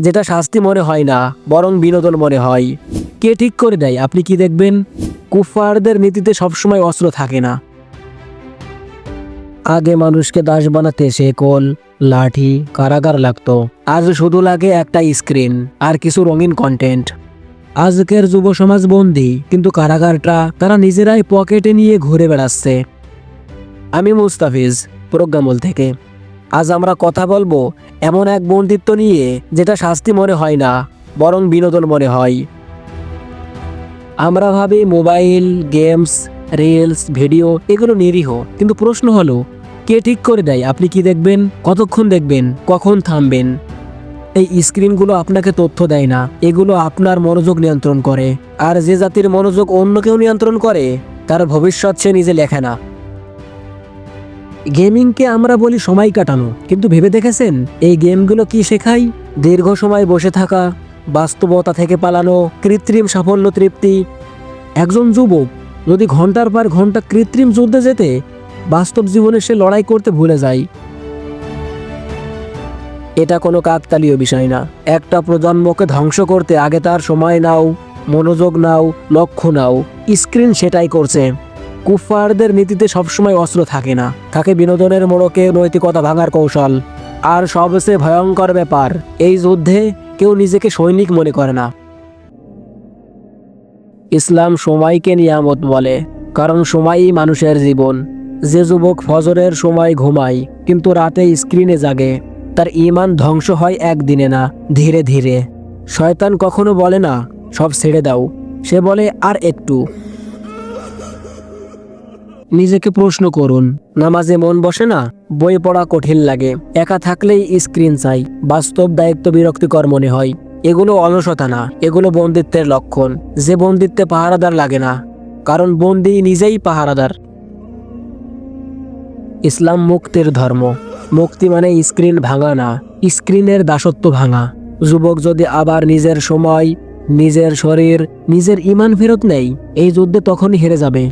যেটা শাস্তি মনে হয় না, বরং বিনোদন মনে হয়। কে ঠিক করে দেয় আপনি কি দেখবেন? কুফফারদের নীতিতে সবসময় অস্ত্র থাকে না। আগে মানুষকে দাস বানাতে শেকল, লাঠি, কারাগার লাগতো। আজ শুধু লাগে একটা স্ক্রিন আর কিছু রঙিন কন্টেন্ট। আজকের যুব সমাজ বন্দী, কিন্তু কারাগারটা তারা নিজেরাই পকেটে নিয়ে ঘুরে বেড়াচ্ছে। আমি মুস্তাফিজ, প্রজ্ঞামূল থেকে। আজ আমরা কথা বলবো এমন এক বন্দিত্ব নিয়ে যেটা শাস্তি মনে হয় না, বরং বিনোদন মনে হয়। আমরা ভাবি মোবাইল, গেমস, রিলস, ভিডিও এগুলো নিরীহ, কিন্তু প্রশ্ন হলো কে ঠিক করে দেয় আপনি কি দেখবেন, কতক্ষণ দেখবেন, কখন থামবেন? এই স্ক্রিনগুলো আপনাকে তথ্য দেয় না, এগুলো আপনার মনোযোগ নিয়ন্ত্রণ করে। আর যে জাতির মনোযোগ অন্য কেউ নিয়ন্ত্রণ করে, তার ভবিষ্যৎ সে নিজে লেখে না। গেমিংকে আমরা বলি সময় কাটানো, কিন্তু ভেবে দেখেছেন এই গেমগুলো কি শেখায়? দীর্ঘ সময় বসে থাকা, বাস্তবতা থেকে পালানো, কৃত্রিম সাফল্য তৃপ্তি। একজন যুবক যদি ঘন্টার পর ঘন্টা কৃত্রিম যুদ্ধে যেতে, বাস্তব জীবনে সে লড়াই করতে ভুলে যায়। এটা কোনো কাকতালীয় বিষয় না। একটা প্রজন্মকে ধ্বংস করতে আগে তার সময় নাও, মনোযোগ নাও, লক্ষ্য নাও। স্ক্রিন সেটাই করছে। কুফফারদের নীতিতে সবসময় অস্ত্র থাকে না, থাকে বিনোদনের মোড়কে নৈতিকতা ভাঙার কৌশল। আর সবচেয়ে ভয়ঙ্কর ব্যাপার, এই যুদ্ধে কেউ নিজেকে সৈনিক মনে করে না। ইসলাম সময়কে নিয়ামত বলে, কারণ সময়ই মানুষের জীবন। যে যুবক ফজরের সময় ঘুমায় কিন্তু রাতে স্ক্রিনে জাগে, তার ঈমান ধ্বংস হয় একদিনে না, ধীরে ধীরে। শয়তান কখনো বলে না সব ছেড়ে দাও, সে বলে আর একটু। নিজেকে প্রশ্ন করুন, নামাজে মন বসে না, বই পড়া কঠিন লাগে, একা থাকলেই স্ক্রিন চাই, বাস্তব দায়িত্ব বিরক্তিকর মনে হয়। এগুলো অলসতা না, এগুলো বন্দিত্বের লক্ষণ। যে বন্দিত্বে পাহারাদার লাগে না, কারণ বন্দী নিজেই পাহারাদার। ইসলাম মুক্তির ধর্ম। মুক্তি মানে স্ক্রিন ভাঙা না, স্ক্রিনের দাসত্ব ভাঙা। যুবক যদি আবার নিজের সময়, নিজের শরীর, নিজের ঈমান ফেরত নেয়, এই যুদ্ধে তখনই হেরে যাবে।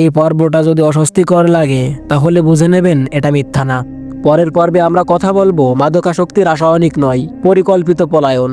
এই পর্বটা যদি অস্বস্তিকর লাগে, তাহলে বুঝে নেবেন এটা মিথ্যা না। পরের পর্বে আমরা কথা বলবো মাদকাসক্তি রাসায়নিক নয়, পরিকল্পিত পলায়ন।